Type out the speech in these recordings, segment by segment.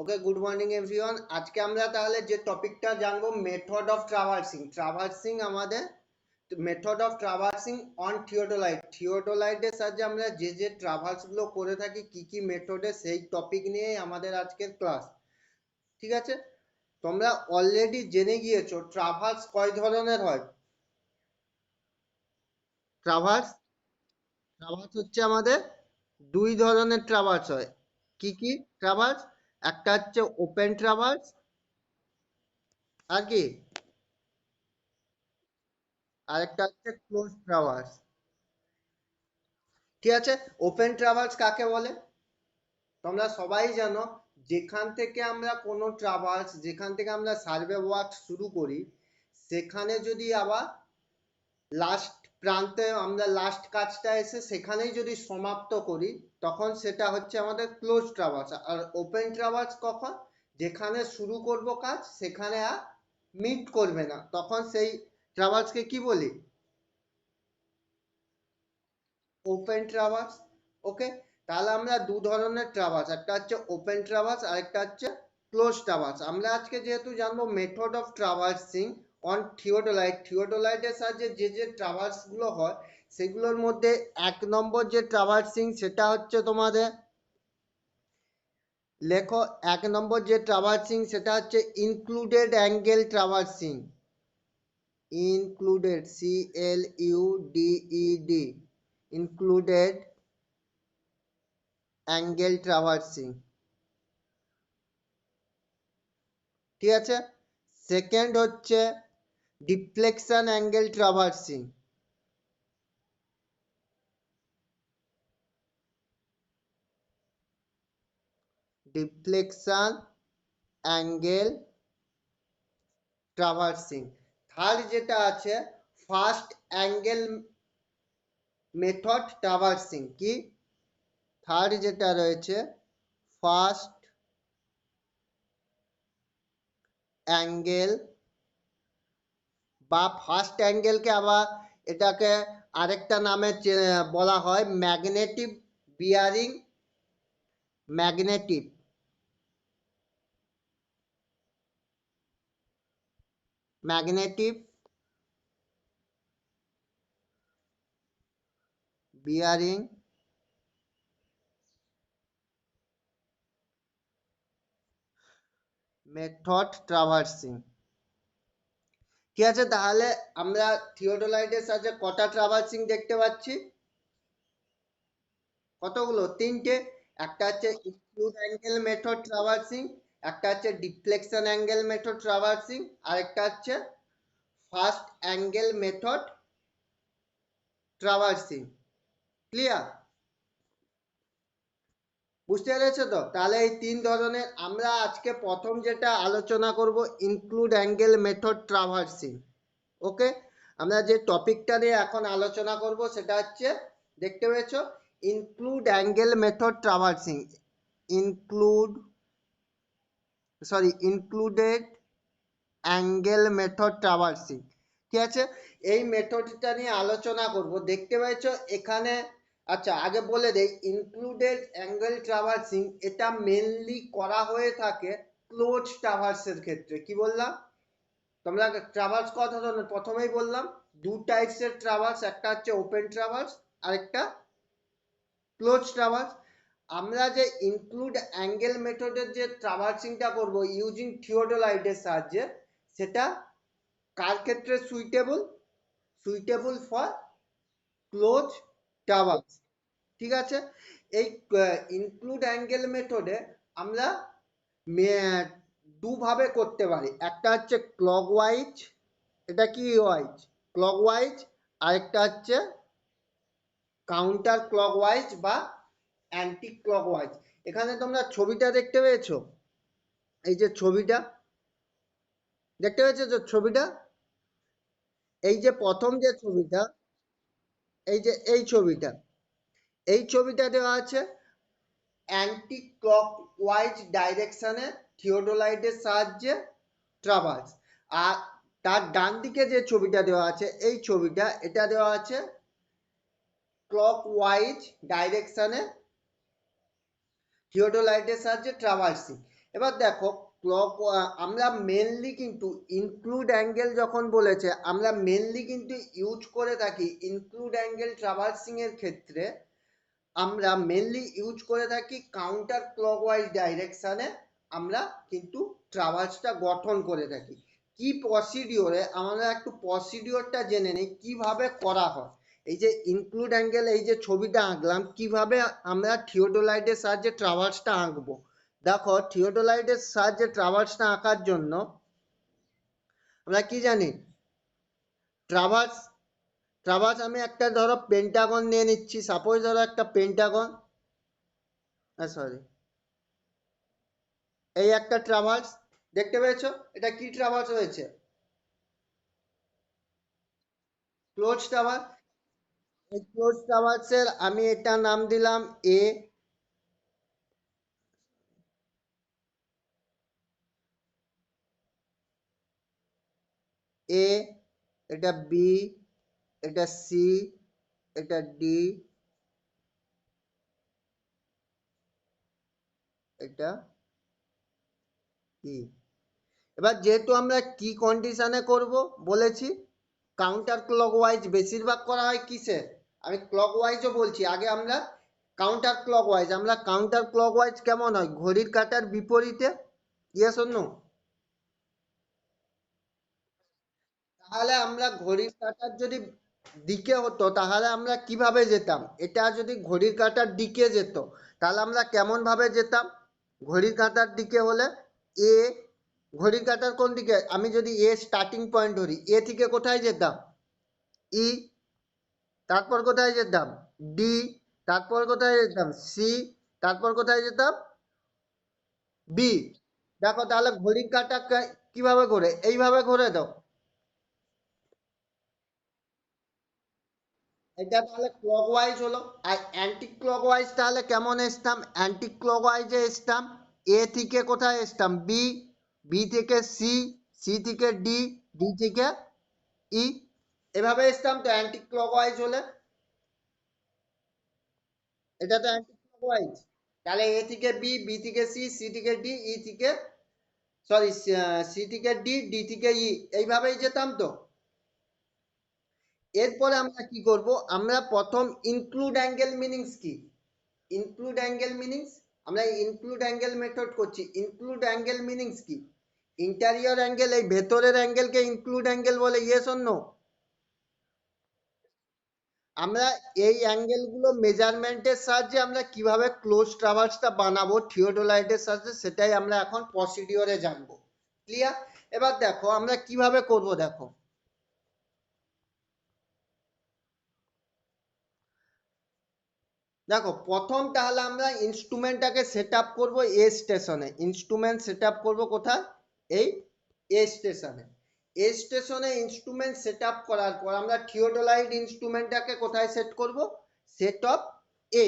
ওকে, good morning everyone. আজকে আমরা তাহলে যে টপিকটা জানবো মেথড অফ ট্রাভার্সিং। আমাদের method of traversing on theodolite. থিওডোলাইটের সাহায্যে আমরা যে যে ট্রাভার্স গুলো করে থাকি কি কি মেথডে, সেই টপিক নিয়েই আমাদের আজকের ক্লাস। ঠিক আছে, তোমরা অলরেডি জেনে গিয়েছো ট্রাভার্স কয় ধরনের হয়। ট্রাভার্স ট্রাভার্স হচ্ছে আমাদের দুই ধরনের ট্রাভার্স হয়। কি কি ট্রাভার্স? একটা হচ্ছে ওপেন ট্রাভার্স, আর কি আরেকটা হচ্ছে ক্লোজ ট্রাভার্স। ঠিক আছে, ওপেন ট্রাভার্স কাকে বলে তোমরা সবাই জানো। যেখান থেকে আমরা সার্ভে ওয়ার্ক শুরু করি, সেখানে যদি আবার লাস্ট প্রান্তে আমরা লাস্ট কাজটা এসে সেখানেই যদি সমাপ্ত করি, তখন সেটা হচ্ছে আমাদের ক্লোজ ট্রাভার্স। আর ওপেন ট্রাভার্স কখন? যেখানে শুরু করব কাজ সেখানে আর মিট করবে না, তখন সেই ট্রাভার্সকে কি বলি? Open traverse. ওকে, তাহলে আমরা দু ধরনের ট্রাভার্স, একটা হচ্ছে ওপেন ট্রাভার্স আর একটা হচ্ছে ক্লোজ ট্রাভার্স। আমরা আজকে যেহেতু জানবো মেথড অফ ট্রাভার্সিং অন থিওডোলাইটের সাহায্যে যে যে ট্রাভার্স গুলো হয়, সেগুলোর মধ্যে এক নম্বর যে ট্রাভার্সিং সেটা হচ্ছে তোমাদের, লেখো, এক নম্বর যে ট্রাভার্সিং সেটা হচ্ছে included angle traversing. Included, CLUDED, included angle traversing. ঠিক আছে, সেকেন্ড হচ্ছে deflection angle traversing. Deflection angle traversing. Third যেটা আছে ফার্স্ট অ্যাঙ্গেল মেথড ট্রাভার্সিং। কি থার্ড যেটা রয়েছে? ফার্স্ট অ্যাঙ্গেল, বা ফার্স্ট অ্যাঙ্গেলকে আবার এটাকে আরেকটা নামে বলা হয় magnetic bearing. Magnetic magnetic bearing method traversing. ঠিক আছে, তাহলে আমরা থিওডোলাইটের সাথে কটা ট্রাভার্সিং দেখতে পাচ্ছি? কতগুলো? তিনটে। একটা হচ্ছে ইনক্লুড অ্যাঙ্গেল মেথড ট্রাভার্সিং, একটা হচ্ছে ডিফ্লেকশন অ্যাঙ্গেল মেথড ট্রাভার্সিং, আর একটা হচ্ছে first angle method traversing. Clear? বুঝতে পেরেছো তো? তাহলে এই তিন ধরনের আমরা আজকে প্রথম যেটা আলোচনা করব, ইনক্লুড অ্যাঙ্গেল মেথড ট্রাভার্সিং। ওকে, আমরা যে টপিকটা নিয়ে এখন আলোচনা করব সেটা হচ্ছে, দেখতে পেয়েছো, include angle method traversing. Include included angle method traversing. ঠিক আছে, এই মেথডটা নিয়ে আলোচনা করব। দেখতে পেয়েছো এখানে। আচ্ছা, আগে বলে দেই, ইনক্লুডেড অ্যাঙ্গেল ট্রাভার্সিং এটা মেনলি করা হয়ে থাকে ক্লোজ ট্রাভার্সের ক্ষেত্রে। কি বললাম? তোমরা ট্রাভার্স কত ধরনের প্রথমেই বললাম, দু টাইপসের ট্রাভার্স, একটা হচ্ছে ওপেন ট্রাভার্স আর একটা ক্লোজ ট্রাভার্স। আমরা যে ইনক্লুড অ্যাঙ্গেল মেথডের যে ট্রাভার্সিংটা করব ইউজিং থিওডোলাইটের সাহায্যে, সেটা কার ক্ষেত্রে suitable? Suitable for close traverse. ঠিক আছে, এই ইনক্লুড অ্যাঙ্গেল মেথডে আমরা দুভাবে করতে পারি। একটা হচ্ছে ক্লকওয়াইজ, এটা কি ওয়াইজ? ক্লকওয়াইজ। আরেকটা হচ্ছে কাউন্টার ক্লকওয়াইজ বা অ্যান্টি ক্লকওয়াইজ। এখানে তোমরা ছবিটা দেখতে পেয়েছো, এই যে ছবিটা দেখতে পেয়েছো, যে ছবিটা, এই যে প্রথম যে ছবিটা, এই যে এই ছবিটা দেওয়া আছে অ্যান্টি ক্লকওয়াইজ ডাইরেকশনে থিওডোলাইটের সাহায্যে ট্রাভার্স। আর তার ডান দিকে যে ছবিটা দেওয়া আছে, এই ছবিটা, এটা দেওয়া আছে ক্লকওয়াইজ ডাইরেকশনে থিওডোলাইটের সাহায্যে ট্রাভার্সিং। এবার দেখো ক্লক, আমরা মেনলি কিন্তু ইনক্লুড অ্যাঙ্গেল যখন বলেছে আমরা মেনলি কিন্তু ইউজ করে থাকি ইনক্লুড অ্যাঙ্গেল ট্রাভার্সিং এর ক্ষেত্রে আমরা মেনলি ইউজ করে থাকি কাউন্টার ক্লকওয়াইজ ডাইরেকশনে আমরা কিন্তু ট্রাভার্সটা গঠন করে থাকি। কি প্রসিডিওরে আমরা একটু প্রসিডিওরটা জেনে নিই কিভাবে করা হয়। এই যে ইনক্লুড অ্যাঙ্গেল, এই যে ছবিটা আঁকলাম, কিভাবে আমরা থিওডোলাইটের সাহায্যে ট্রাভার্সটা আঁকবো। দেখো থিওডোলাইটের সাহায্যে ট্রাভার্সটা আঁকার জন্য আমরা কি জানি, ট্রাভার্স ট্রাভার্স আমি একটা ধরো পেন্টাগন নিয়ে নিচ্ছি, সাপোজ ধরো একটা পেন্টাগন, সরি, এই একটা ট্রাভার্স দেখতে পেয়েছো, এটা কি ট্রাভার্স হয়েছে, ক্লোজ ট্রাভার্স। এই ক্লোজ ট্রাভার্সের আমি এটা নাম দিলাম এ, এ, এটা বি, এটা সি, এটা ডি, এটা ই। এবার যেহেতু আমরা কি কন্ডিশনে করব বলেছি, কাউন্টার ক্লকওয়াইজ বেশিরভাগ করা হয় কিসে, আমি ক্লকওয়াইজও বলছি, আগে আমরা কাউন্টার ক্লকওয়াইজ, আমরা কাউন্টার ক্লকওয়াইজ কেমন হয়, ঘড়ির কাঁটার বিপরীতে, ইয়েস অর নো। তাহলে আমরা ঘড়ির কাঁটার যদি দিকে হতো তাহলে আমরা কিভাবে যেতাম, এটা যদি ঘড়ির কাঁটার দিকে যেত তাহলে আমরা কেমন ভাবে যেতাম, ঘড়ির কাঁটার দিকে হলে এ, ঘড়ির কাঁটার কোন দিকে, আমি যদি এ স্টার্টিং পয়েন্ট ধরি, এ থেকে কোথায় যেতাম, ই, তারপর কোথায় যেতাম, ডি, তারপর কোথায় যেতাম, সি, তারপর কোথায় যেতাম, বি। দেখো তাহলে ঘড়ির কাঁটা কিভাবে ঘোরে, এইভাবে ঘোরে দাও। এটা তাহলে ক্লকওয়াইজ হলো। আর অ্যান্টি ক্লকওয়াইজ তাহলে কেমন আসতাম, অ্যান্টি ক্লকওয়াইজে আসতাম, এ থেকে কোথায় আসতাম, বি, বি থেকে সি, সি থেকে ডি, ডি থেকে ই, এভাবে আসতাম তো অ্যান্টি ক্লকওয়াইজ হলে। এটা তো অ্যান্টি ক্লকওয়াইজ। তাহলে এ থেকে বি, বি থেকে সি, সি থেকে ডি, ই থেকে, সরি, সি থেকে ডি, ডি থেকে ই, এইভাবেই যেতাম তো। এরপরে আমরা কি করব, আমরা প্রথম ইনক্লুড অ্যাঙ্গেল মিনিংস কি, ইনক্লুড অ্যাঙ্গেল মিনিংস, আমরা ইনক্লুড অ্যাঙ্গেল মেথড করছি, ইনক্লুড অ্যাঙ্গেল মিনিংস কি, ইন্টেরিয়র অ্যাঙ্গেল, এই ভেতরের অ্যাঙ্গেলকে ইনক্লুড অ্যাঙ্গেল বলে, ইয়েস অর নো। আমরা এই অ্যাঙ্গেলগুলো মেজারমেন্টের সাহায্যে আমরা কিভাবে ক্লোজ ট্রাভার্সটা বানাবো থিওডোলাইটের সাহায্যে, সেটাই আমরা এখন প্রসিডিওরে জানবো। ক্লিয়ার। এবার দেখো আমরা কিভাবে করব, দেখো দেখো প্রথম তাহলে আমরা ইনস্ট্রুমেন্টটাকে সেট আপ করবো এ স্টেশনে, ইনস্ট্রুমেন্ট সেট আপ করবো কোথায়, এই এ স্টেশনে। এ স্টেশনে ইনস্ট্রুমেন্ট সেট আপ করার পর আমরা থিওডোলাইট ইনস্ট্রুমেন্টটাকে কোথায় সেট করব, সেট অফ এ,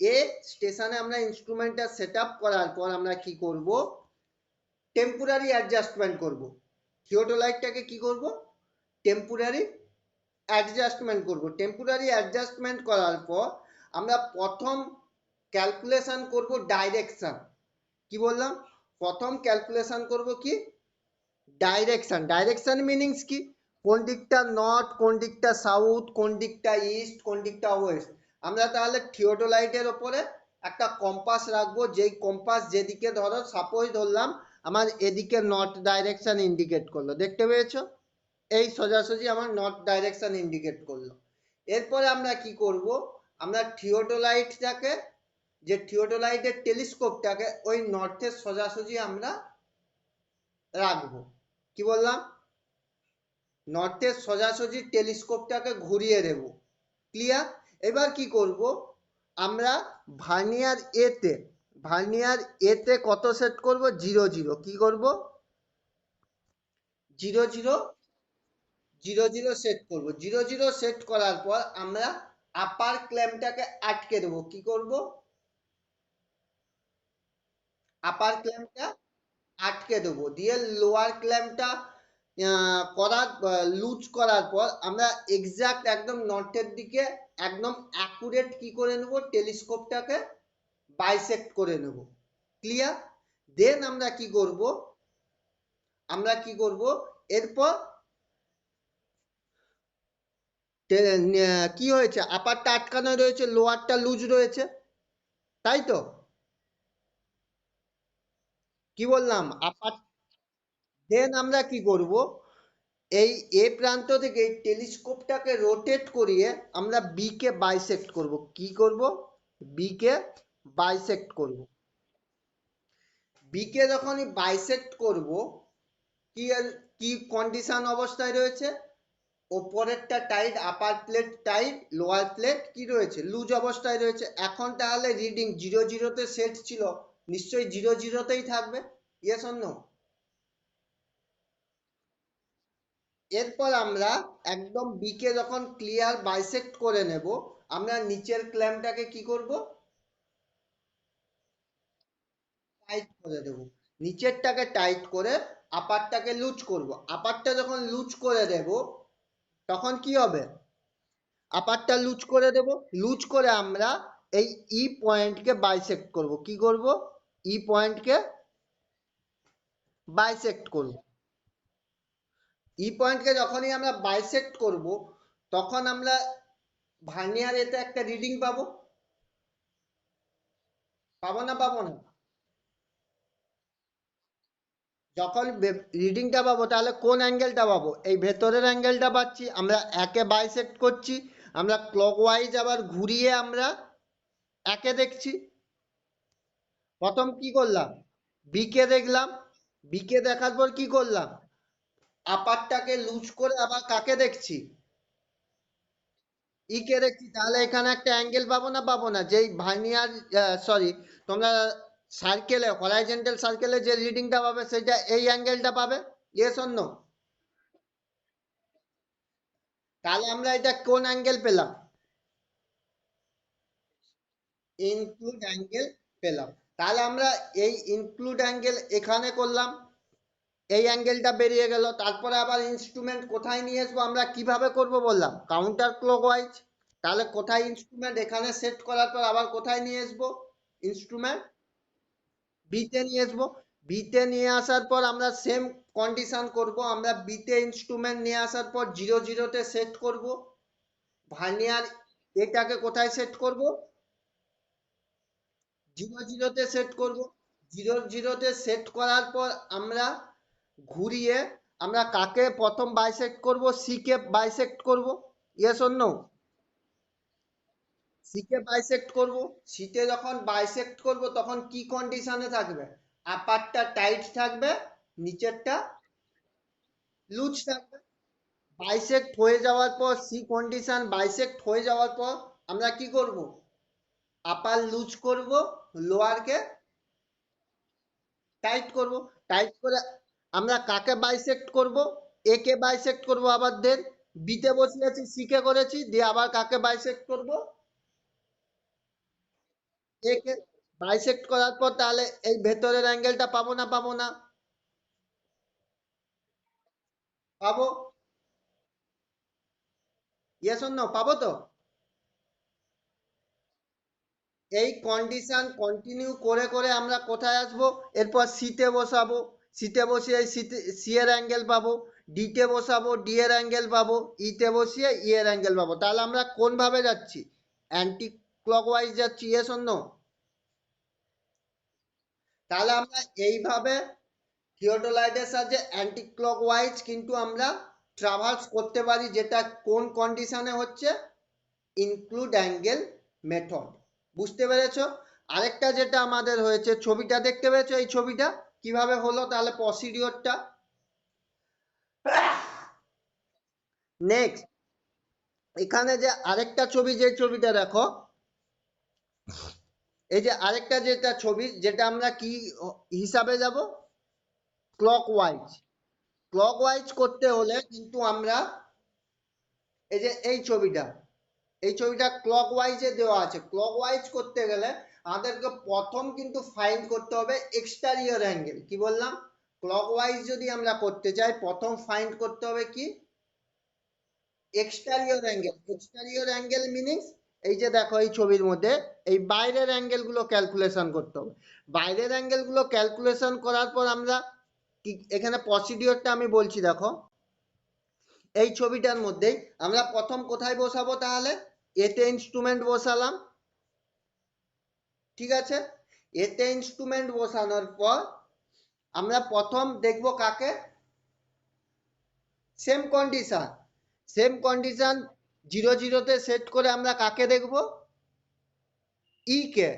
এ স্টেশনে আমরা ইনস্ট্রুমেন্টটা সেট আপ করার পর আমরা কি করব, টেম্পোরারি অ্যাডজাস্টমেন্ট করব, থিওডোলাইটটাকে কি করব, টেম্পোরারি অ্যাডজাস্টমেন্ট করব। টেম্পোরারি অ্যাডজাস্টমেন্ট করার পর আমরা প্রথম ক্যালকুলেশন করব ডাইরেকশন, কি বললাম, প্রথম ক্যালকুলেশন করব কি, ডাইরেকশন। ডাইরেকশন মিনিংস কি, কোন দিকটা নর্থ, কোন দিকটা সাউথ, কোন দিকটা ইস্ট, কোন দিকটা ওয়েস্ট। আমরা তাহলে থিওডোলাইটের ওপরে একটা কম্পাস রাখবো, যেই কম্পাস যেদিকে ধরো, সাপোজ ধরলাম আমার এদিকে নর্থ ডাইরেকশন ইন্ডিকেট করলো, দেখতে পেয়েছো, এই সোজাসুজি আমার নর্থ ডাইরেকশন ইন্ডিকেট করলো। এরপরে আমরা কি করব, আমরা থিওডোলাইটটাকে, যে থিওডোলাইটের টেলিস্কোপটাকে ওই নর্থের সোজাসুজি আমরা রাখবো, কি বললাম, নর্থের সোজাসুজি টেলিস্কোপটাকে ঘুরিয়ে দেব। ক্লিয়ার। এবার কি করব, আমরা ভার্নিয়ার এতে, ভার্নিয়ার এতে কত সেট করব, 0 0, কি করব, 0 0, 0 0 সেট করব। 0 0 সেট করার পর আমরা আপার ক্ল্যাম্পটাকে আটকে দেবো, কি করব, আপার ক্ল্যাম্পটা আটকে দেবো, দিয়ে লোয়ার ক্ল্যাম্পটা করার, লুজ করার পর আমরা এক্সাক্ট একদম নর্থের দিকে একদম অ্যাকুরেট কি করে নেব, টেলিস্কোপটাকে বাইসেক্ট করে নেব। ক্লিয়ার। দেন আমরা কি করব, এরপর কি হয়েছে, আপারটা আটকানো রয়েছে, লোয়ারটা লুজ রয়েছে, তাই তো? কি বললাম, আপার, দেন আমরা কি করব, এই এ প্রান্ত থেকে টেলিস্কোপটাকে রোটেট করিয়ে আমরা বি কে বাইসেক্ট করব। কি করব, বি কে বাইসেক্ট করব। বি কে যখনই বাইসেক্ট করব, কি কি কন্ডিশন অবস্থায় রয়েছে, ওপরেরটা টাইট, আপার প্লেট টাইট, লোয়ার প্লেট কি রয়েছে, লুজ অবস্থায় রয়েছে। এখন তাহলে রিডিং 0 0 তে সেট ছিল, নিশ্চয়ই 0 0 তেই থাকবে, ইয়েস অর নো? এরপর আমরা একদম বি কে যখন ক্লিয়ার বাইসেক্ট করে নেব, আমরা নিচের ক্ল্যাম্পটাকে কি করব, টাইট করে দেব। নিচেরটাকে টাইট করে আপারটাকে লুজ করব। আপারটা যখন লুজ করে দেব, তখন কি হবে, আপারটা লুজ করে দেব, লুজ করে আমরা এই ই পয়েন্টকে বাইসেক্ট করব। কি করব, ই পয়েন্টকে বাইসেক্ট করব। ই পয়েন্টকে যখনই আমরা বাইসেক্ট করব, তখন আমরা ভার্নিয়ার এতে একটা রিডিং পাবো, পাবো না পাবো না? যখন রিডিংটা পাবো, তাহলে কোন অ্যাঙ্গেলটা পাবো, এই ভেতরের অ্যাঙ্গেলটা পাচ্ছি। আমরা একে বাইসেক্ট করছি, আমরা ক্লকওয়াইজ আবার ঘুরিয়ে আমরা একে দেখছি। প্রথম কি করলাম, বিকে দেখলাম, বিকে দেখার পর কি করলাম, আপারটাকে লুজ করে আবার কাকে দেখছি, ই কে দেখছি। তাহলে এখানে একটা অ্যাঙ্গেল পাবো না পাবো না, যেই ভার্নিয়ার, সরি, তোমরা সার্কেলে, হরাইজন্টাল সার্কেলে যে রিডিংটা পাবে সেটা এই অ্যাঙ্গেলটা পাবে, ইয়েস অর নো? তাহলে আমরা এটা কোন অ্যাঙ্গেল পেলাম, ইনক্লুড অ্যাঙ্গেল পেলাম। তাহলে আমরা এই ইনক্লুড অ্যাঙ্গেল এখানে করলাম, এই অ্যাঙ্গেলটা বেরিয়ে গেল। তারপরে আবার ইনস্ট্রুমেন্ট কোথায় নিয়ে আসবো, আমরা কিভাবে করব বললাম, কাউন্টার ক্লকওয়াইজ। তাহলে কোথায় ইনস্ট্রুমেন্ট এখানে সেট করার পর আবার কোথায় নিয়ে আসবো, ইনস্ট্রুমেন্ট বিতে নিয়ে আসবো। বিতে নিয়ে আসার পর আমরা সেম কন্ডিশন করব, আমরা বিতে ইনস্ট্রুমেন্ট নিয়ে আসার পর 0 0 তে সেট করব। ভার্নিয়ার এটাকে কোথায় সেট করব, 0 0 তে সেট করব। 0 0 তে সেট করার পর আমরা ঘুরিয়ে আমরা কাকে প্রথম বাইসেক্ট করব, সি কে বাইসেক্ট করব, ইয়েস অর নো? সি কে বাইসেক্ট করব। সিতে যখন বাইসেক্ট করব, তখন কি কন্ডিশনে থাকবে, আপারটা টাইট থাকবে, নিচেরটা লুজ থাকবে। বাইসেক্ট হয়ে যাওয়ার পর, সি কন্ডিশন বাইসেক্ট হয়ে যাওয়ার পর আমরা কি করব, আপার লুজ করব, লোয়ারকে টাইট করব। টাইট করে আমরা কাকে বাইসেক্ট করব, এ কে বাইসেক্ট করব। আবার দেন বিতে বসিয়েছি, সি কে করেছি, দিয়ে আবার কাকে বাইসেক্ট করব, এ কে। বাইসেক্ট করার পর তাহলে এই ভেতরের অ্যাঙ্গেলটা পাবো না পাবো না? পাবো, ইয়েস অর নো, পাবো তো? এই কন্ডিশন কন্টিনিউ করে করে আমরা কোথায় আসবো, এরপর সিতে বসাবো। সিতে বসিয়ে সি এর অ্যাঙ্গেল পাবো, ডিতে বসাবো, ডি এর অ্যাঙ্গেল পাবো, ইতে বসিয়ে ই এর অ্যাঙ্গেল পাবো। তাহলে আমরা কোন ভাবে যাচ্ছি, অ্যান্টি ক্লকওয়াইজ যাচ্ছি, ইয়েস অর নো? তাহলে আমরা এইভাবে থিওডোলাইটের সাহায্যে অ্যান্টি ক্লকওয়াইজ কিন্তু আমরা ট্রাভার্স করতে পারি, যেটা কোন কন্ডিশনে হচ্ছে, ইনক্লুড অ্যাঙ্গেল মেথড। বুঝতে পেরেছো? আরেকটা যেটা আমাদের হয়েছে, ছবিটা দেখতে পেয়েছো, এই ছবিটা কিভাবে হলো, তাহলে প্রসিডিওরটা। নেক্সট, এখানে যে আরেকটা ছবি, যে ছবিটা দেখো, এই যে আরেকটা যেটা ছবি, যেটা আমরা কি হিসাবে যাব, ক্লকওয়াইজ। ক্লকওয়াইজ করতে হলে কিন্তু আমরা এই যে এই ছবিটা ক্লকওয়াইজে দেওয়া আছে। ক্লকওয়াইজ করতে গেলে আমাদেরকে প্রথম কিন্তু ফাইন্ড করতে হবে এক্সটেরিয়র অ্যাঙ্গেল। কি বললাম, ক্লকওয়াইজ যদি আমরা করতে চাই, প্রথম ফাইন্ড করতে হবে কি, exterior angle. Exterior angle meanings এই যে দেখো এই ছবির মধ্যে এই বাইরের অ্যাঙ্গেল গুলো ক্যালকুলেশন করতে হবে। বাইরের অ্যাঙ্গেল গুলো ক্যালকুলেশন করার পর আমরা কি এখানে প্রসিডিওরটা আমি বলছি দেখো। এই ছবিটার মধ্যেই আমরা প্রথম কোথায় বসাবো তাহলে? এতে ইনস্ট্রুমেন্ট বসালাম, ঠিক আছে। এতে ইনস্ট্রুমেন্ট বসানোর পর আমরা প্রথম দেখবো কাকে? সেম কন্ডিশন, সেম কন্ডিশন 0 0 তে সেট করে আমরা কাকে দেখবো? ই কে।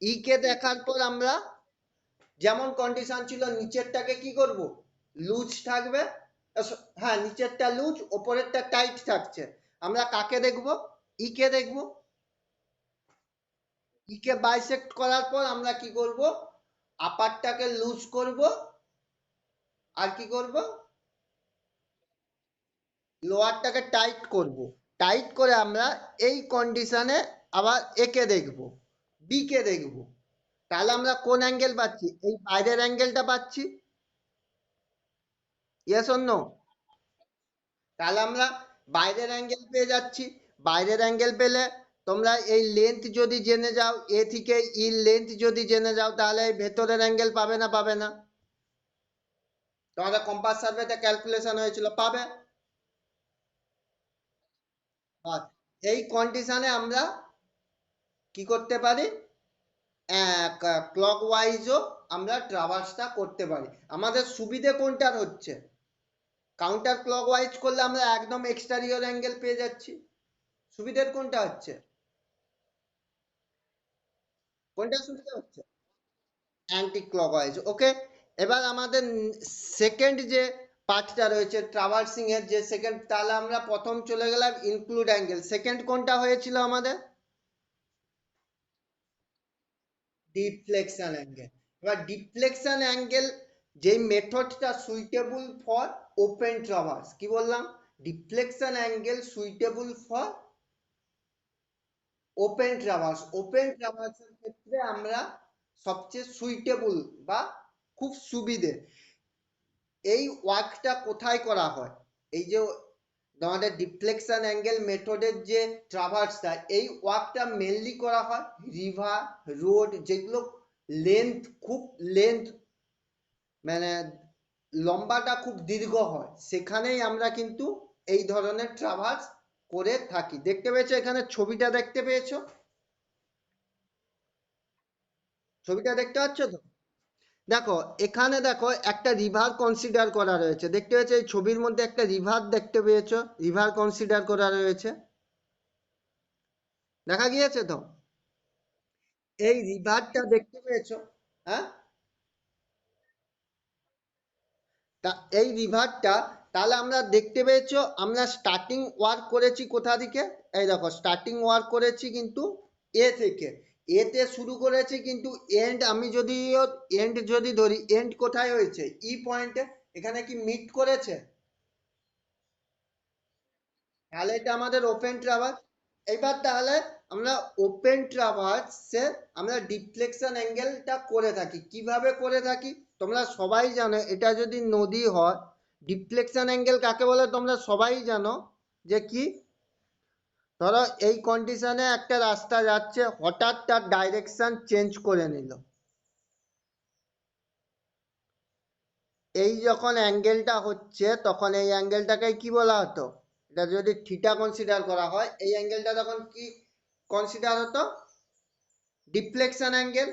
ই কে দেখার পর আমরা যেমন কন্ডিশন ছিল নিচেরটাকে কি করব? লুজ থাকবে। হ্যাঁ, নিচেরটা লুজ, ওপরেরটা টাইট থাকছে। আমরা কাকে দেখব? ই কে দেখব। ই কে বাইসেক্ট করার পর আমরা কি করব? আপারটাকে লুজ করব, আর কি করব? লোয়ারটাকে টাইট করব। টাইট করে আমরা এই কন্ডিশনে আবার একে দেখব, বি কে দেখব। তাহলে আমরা কোন অ্যাঙ্গেল পাচ্ছি? এই বাইরের অ্যাঙ্গেলটা পাচ্ছি। Yes or no? তাহলে আমরা বাইরের অ্যাঙ্গেল পেয়ে যাচ্ছি। বাইরের অ্যাঙ্গেল পেলে তোমরা এই লেন্থ যদি জেনে যাও, এ থেকে ই লেন্থ যদি জেনে যাও, তাহলে এই ভেতরের অ্যাঙ্গেল পাবে না পাবে না? তোমাদের কম্পাস সার্ভেতে ক্যালকুলেশন হয়েছিল, পাবে। আর এই কন্ডিশনে আমরা কি করতে পারি? ক্লক ওয়াইজও আমরা ট্রাভার্সটা করতে পারি। আমাদের সুবিধে কোনটার হচ্ছে? কাউন্টার ক্লক ওয়াইজ করলে আমরা একদম এক্সটেরিয়র অ্যাঙ্গেল পেয়ে যাচ্ছি। সুবিধের কোনটা হচ্ছে? কোনটা সুবিধা হচ্ছে? Anti clockwise. ওকে, এবার আমাদের সেকেন্ড যে পার্টটা রয়েছে ট্রাভার্সিং এর যে সেকেন্ড, তাহলে আমরা প্রথম চলে গেলাম ইনক্লুড অ্যাঙ্গেল। সেকেন্ড কোনটা হয়েছিল আমাদের? Deflection angle. এবার ডিফ্লেকশন অ্যাঙ্গেল যেই মেথডটা সুইটেবল ফর ওপেন ট্রাভার্স, কি বললাম? Deflection angle suitable for open traverse. ওপেন ট্রাভার্সের ক্ষেত্রে আমরা সবচেয়ে সুইটেবল বা খুব সুবিধে এই ওয়ার্কটা কোথায় করা হয়? এই যে আমাদের ডিফ্লেকশন অ্যাঙ্গেল মেথডের যে ট্রাভার্সটা, এই ওয়ার্কটা মেনলি করা হয় রিভার, রোড, যেগুলো লেন্থ খুব লেন্থ মানে লম্বাটা খুব দীর্ঘ হয়, সেখানেই আমরা কিন্তু এই ধরনের ট্রাভার্স করে থাকি। দেখতে পেয়েছো এখানে ছবিটা দেখতে পেয়েছো? ছবিটা দেখতে পাচ্ছ তো? দেখো এখানে দেখো একটা রিভার কনসিডার করা রয়েছে, দেখতে পেয়েছো এই ছবির মধ্যে একটা রিভার দেখতে পেয়েছো? রিভার কনসিডার করা রয়েছে, দেখা গিয়েছে তো? এই রিভারটা দেখতে পেয়েছো? হ্যাঁ, তা এই রিভারটা, তাহলে আমরা দেখতে পেয়েছো আমরা স্টার্টিং ওয়ার্ক করেছি কোথা থেকে? এই দেখো স্টার্টিং ওয়ার্ক করেছি কিন্তু এ থেকে। এতে শুরু করেছি কিন্তু এন্ড, আমি যদি এন্ড যদি ধরি, এন্ড কোথায় হয়েছে? ই পয়েন্টে। এখানে কি মিট করেছে? তাহলে এটা আমাদের ওপেন ট্রাভার্স। এবার তাহলে আমরা ওপেন ট্রাভার্সে আমরা ডিফ্লেকশন অ্যাঙ্গেলটা করে থাকি। কিভাবে করে থাকি? তোমরা সবাই জানো, এটা যদি নদী হয়, ডিফ্লেকশন অ্যাঙ্গেল কাকে বলে তোমরা সবাই জানো, যে কি? ধরো এই কন্ডিশনে একটা রাস্তা যাচ্ছে, হঠাৎ তার ডাইরেকশন চেঞ্জ করে নিল, এই যখন অ্যাঙ্গেলটা হচ্ছে তখন এই অ্যাঙ্গেলটাকে কি বলা হতো? এটা যদি থিটা কনসিডার করা হয়, এই অ্যাঙ্গেলটা তখন কি কনসিডার হতো? Deflection angle.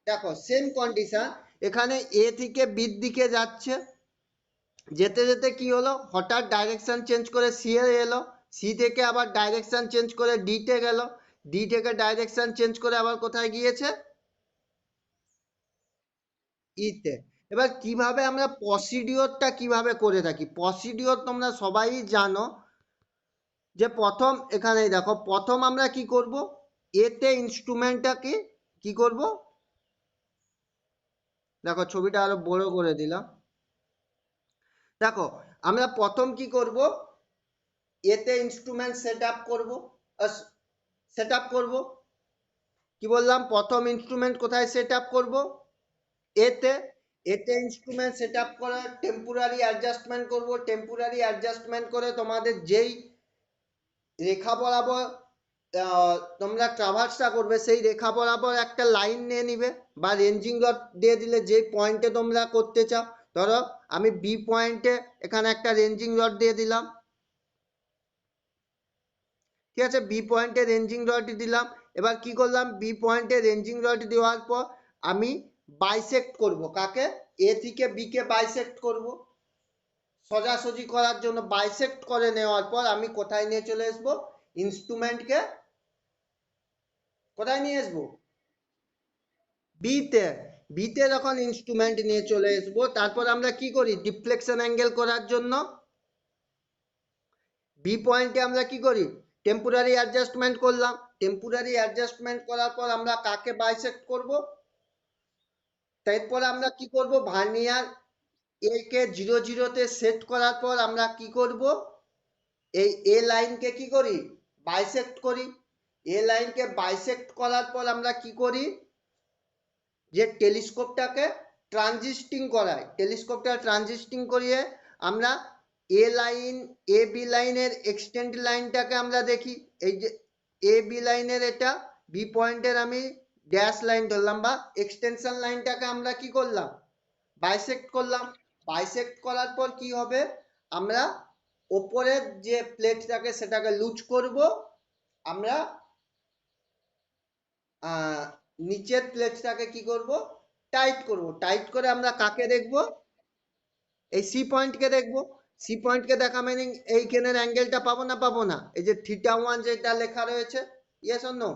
দেখো সেম কন্ডিশন, এখানে এ থেকে বির দিকে যাচ্ছে, যেতে যেতে কি হলো, হঠাৎ ডাইরেকশন চেঞ্জ করে সি এ এলো, সি থেকে আবার ডাইরেকশন চেঞ্জ করে ডি তে গেল, ডি থেকে ডাইরেকশন চেঞ্জ করে আবার কোথায় গিয়েছে? ই তে। এবার কিভাবে আমরা প্রসিডিওরটা কিভাবে করে থাকি? প্রসিডিওর তোমরা সবাই জানো, যে প্রথম এখানেই দেখো, প্রথম আমরা কি করব? এতে ইনস্ট্রুমেন্টটাকে কি করব? দেখো ছবিটা আরো বড় করে দিলাম। দেখো আমরা প্রথম কি করব? এতে ইনস্ট্রুমেন্ট সেট আপ করবো। সেট আপ করবো, কি বললাম? প্রথম ইনস্ট্রুমেন্ট কোথায় সেট আপ করবো? এতে। এতে ইনস্ট্রুমেন্ট সেট আপ করে টেম্পোরারি অ্যাডজাস্টমেন্ট করব। টেম্পোরারি অ্যাডজাস্টমেন্ট করে তোমাদের যেই রেখা বরাবর তোমরা ট্রাভার্সটা করবে, সেই রেখা বরাবর একটা লাইন নিয়ে নিবে বা রেঞ্জিং রড দিয়ে দিলে, যে পয়েন্টে তোমরা করতে চাও। ধরো আমি বি পয়েন্টে এখানে একটা রেঞ্জিং রড দিয়ে দিলাম, ঠিক আছে, বি পয়েন্টে রেঞ্জিং রড দিলাম। এবার কি করলাম, বি পয়েন্টে রেঞ্জিং রড দেওয়ার পর আমি বাইসেক্ট করব, কাকে, এ থেকে বি কে বাইসেক্ট করব। সোজাসুজি করার জন্য বাইসেক্ট করে নেওয়ার পর আমি কোথায় নিয়ে চলে আসবো, ইনস্ট্রুমেন্টকে কোথায় নিয়ে আসবো, বিতে। বিতে যখন ইনস্ট্রুমেন্ট নিয়ে চলে আসবো, তারপর আমরা কি করি, ডিফ্লেকশন অ্যাঙ্গেল করার জন্য বি পয়েন্টে আমরা কি করি, টেম্পোরারি অ্যাডজাস্টমেন্ট করলাম। টেম্পোরারি অ্যাডজাস্টমেন্ট করার পর আমরা কাকে বাইসেক্ট করব, তারপর আমরা কি করব, ভার্নিয়ার এ কে 0 0 তে সেট করার পর আমরা কি করব, এই এ লাইনকে কি করি, বাইসেক্ট করি। এ লাইনকে বাইসেক্ট করার পর আমরা কি করি, যে টেলিস্কোপটাকে ট্রানজিস্টিং করাই, টেলিস্কোপটা ট্রানজিস্টিং করিয়ে আমরা এ লাইন, এ বি লাইনের এক্সটেন্ড লাইনটাকে আমরা দেখি। এই যে এ বি লাইনের, এটা বি পয়েন্টের আমি ড্যাশ লাইন ধরলাম বা এক্সটেনশন লাইনটাকে আমরা কি করলাম, বাইসেক্ট করলাম। বাইসেক্ট করার পর কি হবে, আমরা ওপরের যে প্লেটটাকে সেটাকে লুজ করব, আমরা নিচের প্লেটটাকে কি করব, টাইট করব। টাইট করে আমরা কাকে দেখব, এই সি পয়েন্টকে দেখব। সি পয়েন্টকে দেখা মিনিং এইখানের অ্যাঙ্গেলটা পাবো না, পাবো না, এই যে θ1 যেটা লেখা রয়েছে, ইয়েস অর নো,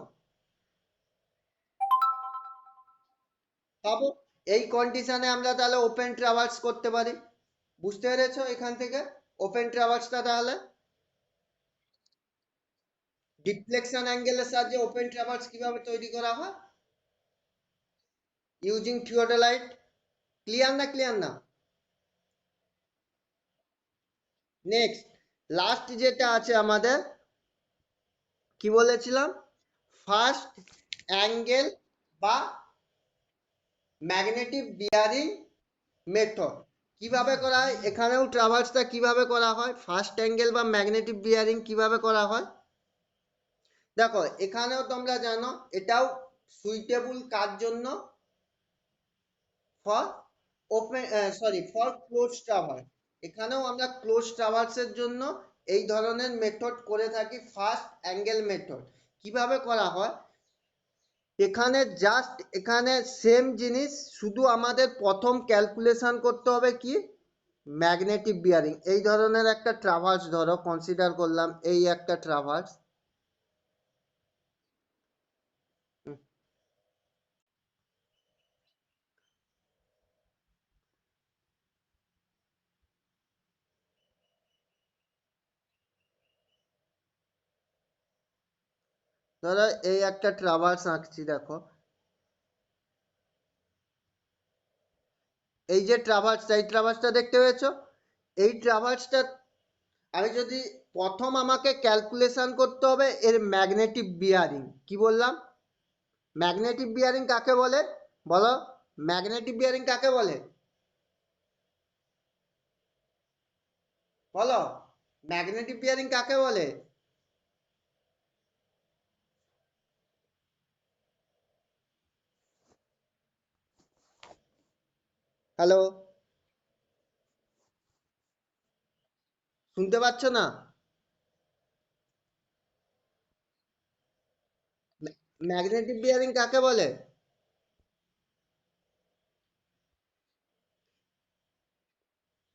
পাবো। এই কন্ডিশনে আমরা তাহলে ওপেন ট্রাভার্স করতে পারি। বুঝতে পেরেছো এখান থেকে ওপেন ট্রাভার্সটা তাহলে ডিফ্লেকশন অ্যাঙ্গেলের সাহায্যে ওপেন ট্রাভার্স কিভাবে তৈরি করা হয়, ইউজিং থিওডোলাইট। ক্লিয়ার না, ক্লিয়ার না? নেক্সট, লাস্ট যেটা আছে আমাদের, কি বলেছিলাম, ফার্স্ট অ্যাঙ্গেল বা ম্যাগনেটিক বিয়ারিং মেথড। কিভাবে করা হয়, এখানেও ট্রাভার্সটা কিভাবে করা হয়, ফার্স্ট অ্যাঙ্গেল বা ম্যাগনেটিক বিয়ারিং কিভাবে করা হয়। দেখো এখানেও তোমরা জানো, এটাও সুইটেবল কার জন্য, for open, sorry, for close traverse. এখানেও আমরা ক্লোজ ট্রাভার্সের জন্য এই ধরনের মেথড করে থাকি, ফার্স্ট অ্যাঙ্গেল মেথড। কিভাবে করা হয়, এখানে জাস্ট এখানে সেম জিনিস, শুধু আমাদের প্রথম ক্যালকুলেশন করতে হবে কি, ম্যাগনেটিক বিয়ারিং। এই ধরনের একটা ট্রাভার্স ধরো কনসিডার করলাম, এই একটা ট্রাভার্স, ধরো এই একটা ট্রাভার্স আঁকছি, দেখো এই যে ট্রাভার্সটা, এই ট্রাভার্সটা দেখতে পেয়েছো, এই ট্রাভার্সটা আমি যদি প্রথম আমাকে ক্যালকুলেশন করতে হবে এর ম্যাগনেটিক বিয়ারিং। কি বললাম, ম্যাগনেটিক বিয়ারিং কাকে বলে, বলো, ম্যাগনেটিক বিয়ারিং কাকে বলে, বলো, ম্যাগনেটিক বিয়ারিং কাকে বলে। হ্যালো, শুনতে পাচ্ছ না? ম্যাগনেটিক বিয়ারিং কাকে বলে,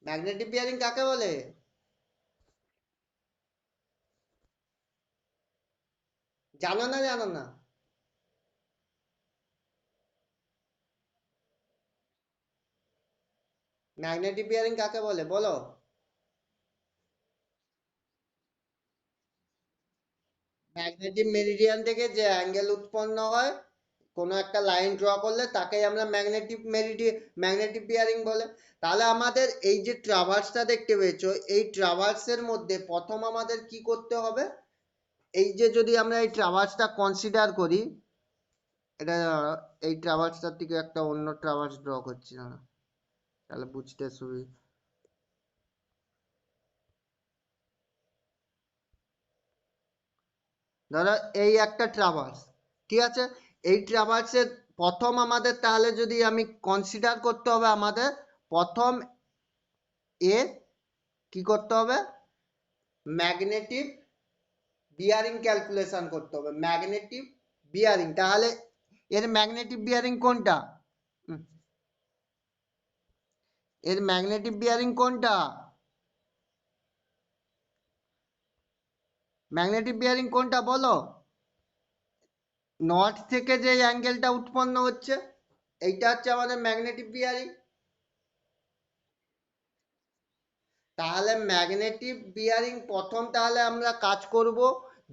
ম্যাগনেটিক বিয়ারিং কাকে বলে, জানো না, জানো না? ম্যাগনেটিক বিয়ারিং কাকে বলে বলো। ম্যাগনেটিক মেরিডিয়ান থেকে যে অ্যাঙ্গেল উৎপন্ন হয়, কোনো একটা লাইন ড্র করলে তাকেই আমরা ম্যাগনেটিক বিয়ারিং বলে। তাহলে আমাদের এই যে ট্রাভার্সটা দেখতে পেয়েছো, এই ট্রাভার্সের মধ্যে প্রথম আমাদের কি করতে হবে, এই যে যদি আমরা এই ট্রাভার্সটা কনসিডার করি, এটা এই ট্রাভার্সটার থেকে একটা অন্য ট্রাভার্স ড্র করছি না, তাহলে বুঝতে সুবিধা। ধরো এই একটা ট্রাভার্স, ঠিক আছে। এই ট্রাভার্সের প্রথম আমাদের তাহলে যদি আমি কনসিডার করতে হবে, আমাদের প্রথম এ কি করতে হবে, ম্যাগনেটিক বিয়ারিং ক্যালকুলেশন করতে হবে, ম্যাগনেটিক বিয়ারিং। তাহলে এর ম্যাগনেটিক বিয়ারিং কোনটা, হুম, এর ম্যাগনেটিক বিয়ারিং কোনটা, ম্যাগনেটিক বিয়ারিং কোনটা বলো, নর্থ থেকে যে অ্যাঙ্গেলটা উৎপন্ন হচ্ছে এইটা হচ্ছে আমাদের ম্যাগনেটিক বিয়ারিং। তাহলে ম্যাগনেটিক বিয়ারিং প্রথম তাহলে আমরা কাজ করব,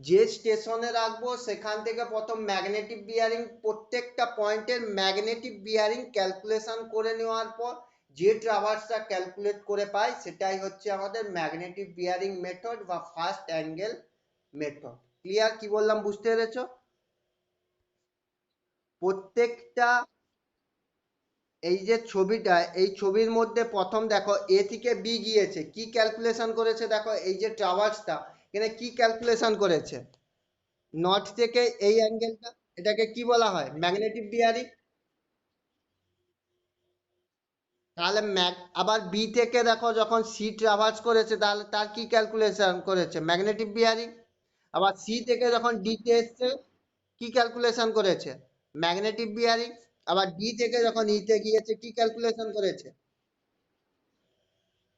যে স্টেশনে রাখবো সেখান থেকে প্রথম ম্যাগনেটিক বিয়ারিং প্রত্যেকটা পয়েন্টের ম্যাগনেটিক বিয়ারিং ক্যালকুলেশন করে নেওয়ার পর যে ট্রাভার্সটা ক্যালকুলেট করে পাই সেটাই হচ্ছে আমাদের ম্যাগনেটিক বিয়ারিং মেথড বা ফার্স্ট অ্যাঙ্গেল মেথড। ক্লিয়ার? কি বললাম বুঝতে পেরেছো? প্রত্যেকটা এই যে ছবিটা, এই ছবির মধ্যে প্রথম দেখো এ থেকে বি গিয়েছে, কি ক্যালকুলেশন করেছে দেখো, এই যে ট্রাভার্সটা এখানে কি ক্যালকুলেশন করেছে, নর্থ থেকে এই অ্যাঙ্গেলটা, এটাকে কি বলা হয়, ম্যাগনেটিক বিয়ারিং। তাহলে আবার বি থেকে দেখো যখন সি ট্রাভার্স করেছে তাহলে তার কি ক্যালকুলেশন করেছে, ম্যাগনেটিক বিয়ারিং। আবার সি থেকে যখন ডি তে এসছে কি ক্যালকুলেশন করেছে, ম্যাগনেটিক বিয়ারিং। আবার ডি থেকে যখন ই তে গিয়েছে কি ক্যালকুলেশন করেছে,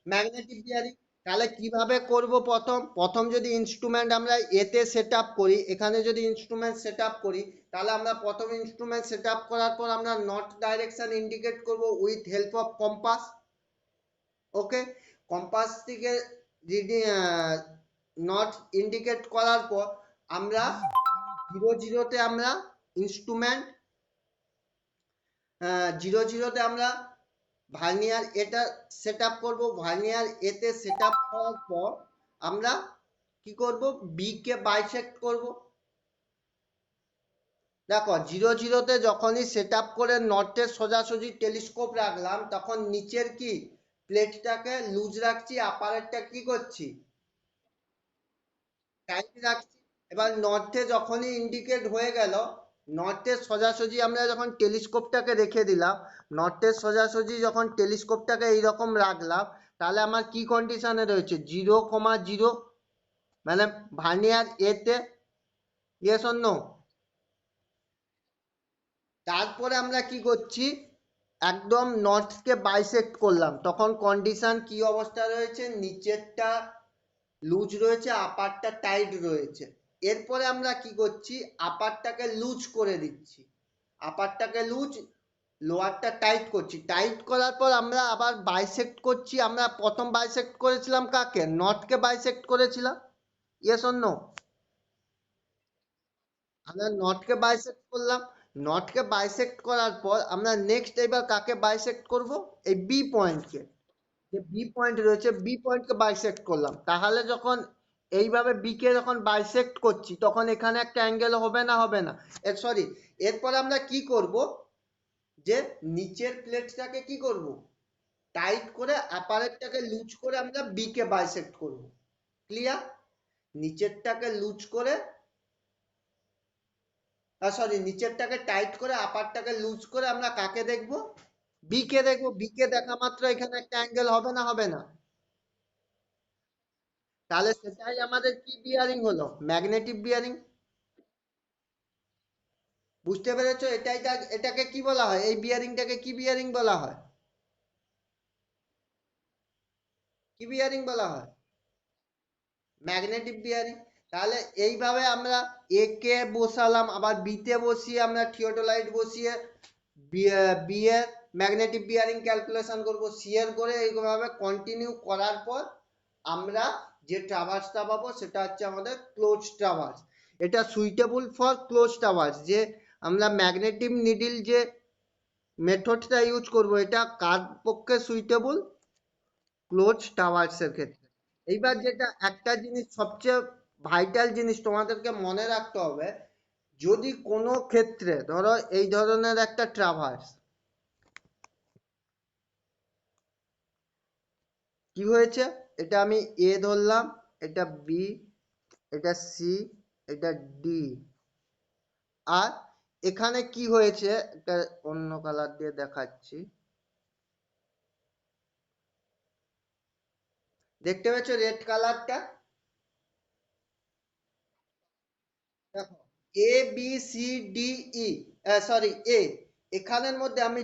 ম্যাগনেটিক বিয়ারিং। তাহলে কিভাবে করব, প্রথম প্রথম যদি ইনস্ট্রুমেন্ট আমরা এতে সেট আপ করি, এখানে যদি ইনস্ট্রুমেন্ট সেট আপ করি, তাহলে আমরা প্রথম ইনস্ট্রুমেন্ট সেট আপ করার পর আমরা নর্থ ডাইরেকশন ইন্ডিকেট করব with help of compass. Okay, compass থেকে নর্থ ইন্ডিকেট করার পর আমরা জিরো জিরোতে আমরা ইনস্ট্রুমেন্ট, জিরো জিরোতে আমরা ভার্নিয়ার এটা সেট আপ করবো, ভার্নিয়ার এতে সেট আপ করার পর আমরা কি করব, বি কে বাইসেক্ট করব। দেখো জিরো জিরোতে যখনই সেট আপ করে নর্থের সোজাসুজি টেলিস্কোপ রাখলাম তখন নিচের কি প্লেটটাকে লুজ রাখছি, আপারেরটা কি করছি, টাইট রাখছি। এবার নর্থে যখনই ইন্ডিকেট হয়ে গেল, নর্থের সোজাসুজি আমরা যখন টেলিস্কোপটাকে রেখে দিলাম, নর্থের সোজাসুজি যখন টেলিস্কোপটাকে এইরকম রাখলাম, তাহলে আমার কি কন্ডিশনে রয়েছে, 0,0, মানে ভার্নিয়ার এতে, ইয়েস অর নো। তারপরে আমরা কি করছি, একদম নর্থকে বাইসেক্ট করলাম, তখন কন্ডিশন কি অবস্থা রয়েছে, নিচেরটা লুজ রয়েছে, আপারটা টাইট রয়েছে। এরপরে আমরা কি করছি, আপারটাকে লুজ করে দিচ্ছি, আপারটাকে লুজ, লোয়ারটা টাইট করছি, টাইট করার পর আমরা আবার বাইসেক্ট করছি। আমরা প্রথম বাইসেক্ট করেছিলাম কাকে, নর্থকে বাইসেক্ট করেছিলাম, ইয়েস অর নো। আমরা নটকে বাইসেক্ট করলাম, নটকে বাইসেক্ট করার পর আমরা নেক্সট এবার কাকে বাইসেক্ট করব, এই বি পয়েন্টকে, যে বি পয়েন্ট রয়েছে বি পয়েন্টকে বাইসেক্ট করলাম। তাহলে যখন এইভাবে বি কে যখন বাইসেক্ট করছি তখন এখানে একটা অ্যাঙ্গেল হবে না, হবে না, সরি। এরপরে আমরা কি করব, যে নিচের প্লেটটাকে কি করব, টাইট করে আপারেরটাকে লুজ করে আমরা বি কে বাইসেক্ট করব। ক্লিয়ার? নিচেরটাকে লুজ করে, সরি, নিচেরটাকে টাইট করে আপারটাকে লুজ করে আমরা কাকে দেখব, বি কে দেখবো। বি কে দেখা মাত্র এখানে একটা অ্যাঙ্গেল হবে না, হবে না, তাহলে সেটাই আমাদের কি বিয়ারিং হলো, ম্যাগনেটিক বিয়ারিং। বুঝতে পেরেছো? এটাকে কি বলা হয়, এই বিয়ারিংটাকে কি বিয়ারিং বলা হয়, কি বিয়ারিং বলা হয়, ম্যাগনেটিক বিয়ারিং। তাহলে এইভাবে আমরা এ কে বসালাম, আবার বি তে বসিয়ে আমরা থিওডোলাইট বসিয়ে বি এর ম্যাগনেটিক বিয়ারিং ক্যালকুলেশন করব, সি এর করে এইভাবে কন্টিনিউ করার পর আমরা যে ট্রাভার্সটা পাবো সেটা হচ্ছে আমাদের ক্লোজ ট্রাভার্স। এটা সুইটেবল ফর ক্লোজ ট্রাভার্স, যে আমরা ম্যাগনেটিক নিডল যে মেথডটা ইউজ করব এটা কার পক্ষে সুইটেবল, ক্লোজ টাওয়ার্সের ক্ষেত্রে। এইবার যেটা একটা জিনিস সবচেয়ে ভাইটাল জিনিস তোমাদেরকে মনে রাখতে হবে, যদি কোনো ক্ষেত্রে ধরো এই ধরনের একটা ট্রাভার্স কি হয়েছে, এটা আমি এ ধরলাম, এটা বি, এটা সি, এটা ডি। আর এখানে কি হয়েছে, একটা অন্য কালার দিয়ে দেখাচ্ছি, দেখতে পাচ্ছ রেড কালারটা? দেখো, A B C D E, sorry A, এখানের মধ্যে আমি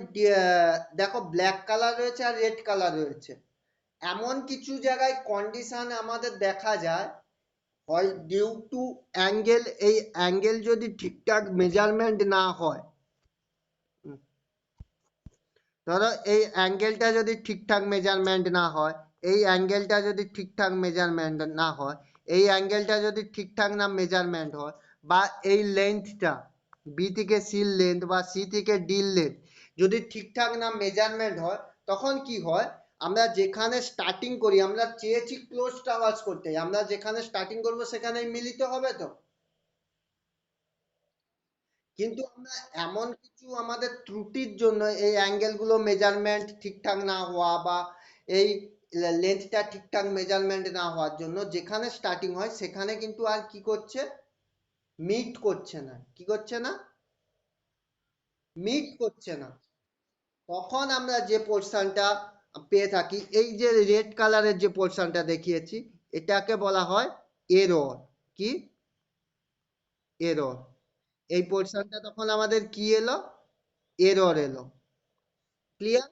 দেখো ব্ল্যাক কালার রয়েছে আর রেড কালার রয়েছে। এমন কিছু জায়গায় কন্ডিশন আমাদের দেখা যায়, হয় ডিউ টু অ্যাঙ্গেল, এই অ্যাঙ্গেল যদি ঠিকঠাক মেজারমেন্ট না হয়, হুম, ধরো এই অ্যাঙ্গেলটা যদি ঠিকঠাক মেজারমেন্ট না হয়, এই অ্যাঙ্গেলটা যদি ঠিকঠাক মেজারমেন্ট না হয়, এই অ্যাঙ্গেলটা যদি ঠিকঠাক না মেজারমেন্ট হয়, বা এই লেন্থটা বি থেকে সির লেন্থ বা সি থেকে ডির লেন্থ যদি ঠিকঠাক না মেজারমেন্ট হয়, তখন কি হয়, আমরা যেখানে স্টার্টিং করি, আমরা চেয়েছি ক্লোজ টাওয়ার্স করতে, আমরা যেখানে স্টার্টিং করব সেখানেই মিলিত হবে তো। কিন্তু আমরা এমন কিছু আমাদের ত্রুটির জন্য এই অ্যাঙ্গেল গুলো মেজারমেন্ট ঠিকঠাক না হওয়া, বা এই লেন্থটা ঠিকঠাক মেজারমেন্ট না হওয়ার জন্য যেখানে স্টার্টিং হয় সেখানে কিন্তু আর কি করছে, মিট করছে না, কি করছে না, মিট করছে না। তখন আমরা যে পোর্শনটা পেয়ে থাকি, এই যে রেড কালারের যে পোর্শনটা দেখিয়েছি, এটাকে বলা হয় এরর। কি? এরর। এই পোর্শনটা তখন আমাদের কি এলো, এরর এলো। ক্লিয়ার?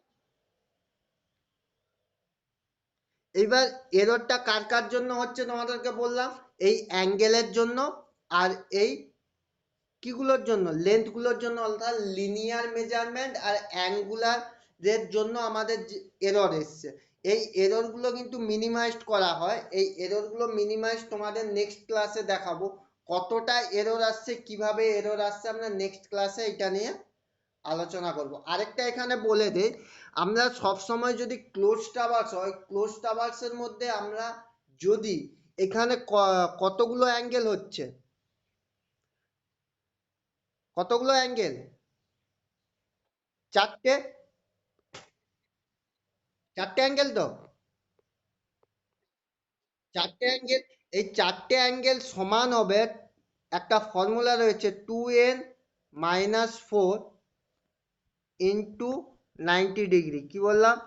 এইবার এররটা কার কার জন্য হচ্ছে তোমাদেরকে বললাম, এই অ্যাঙ্গেলের জন্য, আর এই কিগুলোর জন্য, লেন্থ গুলোর জন্য, অর্থাৎ লিনিয়ার মেজারমেন্ট আর অ্যাঙ্গুলার এর জন্য আমাদের এরর এসছে। এই এরর গুলো কিন্তু মিনিমাইজড করা হয়, এই এরর গুলো মিনিমাইজ তোমাদের নেক্সট ক্লাসে দেখাবো, কতটা এরর আসছে, কিভাবে এরর আসছে, আমরা নেক্সট ক্লাসে এটা নিয়ে আলোচনা করব। আরেকটা এখানে বলে দেই, আমরা সব সময় যদি ক্লোজ টাওয়ার্স হয়, ক্লোজ টাওয়ার্স এর মধ্যে আমরা যদি এখানে কতগুলো অ্যাঙ্গেল হচ্ছে, কতগুলো অ্যাঙ্গেল, চারটে, চারটে অ্যাঙ্গেল তো, চারটে অ্যাঙ্গেল, এই চারটে অ্যাঙ্গেল সমান হবে, একটা ফর্মুলা রয়েছে 2n - 4 ইন্টু 90 ডিগ্রি। কি বললাম?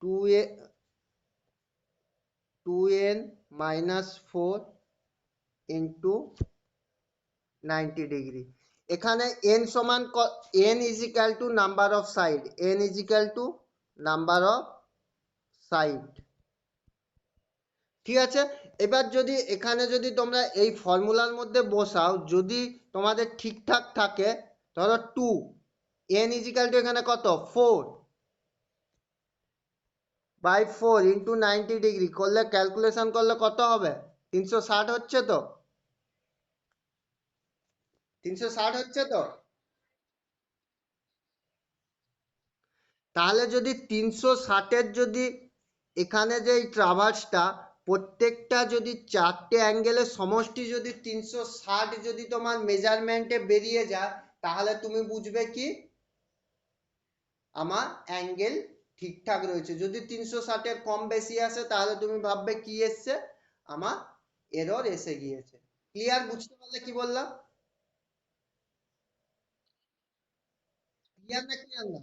2n - 4 into 90 degree. এখানে n সমান n is equal to number of side, n is equal to number of side. ঠিক আছে? এবার যদি এখানে যদি তোমরা এই ফর্মুলার মধ্যে বসাও, যদি তোমাদের ঠিকঠাক থাকে, ধরো 2, n ইজ ইকাল টু এখানে কত, 4/4 ইন্টু 90 ডিগ্রি করলে, ক্যালকুলেশন করলে কত হবে, 360 হচ্ছে তো, 360 হচ্ছে তো। তাহলে যদি 360-এর যদি এখানে যে এই ট্রাভার্সটা, প্রত্যেকটা যদি চারটে অ্যাঙ্গেলের সমষ্টি যদি 360 যদি তোমার মেজারমেন্টে বেরিয়ে যায়, তাহলে তুমি বুঝবে কি আমার অ্যাঙ্গেল ঠিকঠাক রয়েছে। যদি 360-এর কম বেশি আসে, তাহলে তুমি ভাববে কি এসছে, আমার এরর এসে গিয়েছে। ক্লিয়ার? বুঝতে পারলে কি বললাম? ক্লিয়ার না ক্লিয়ার না?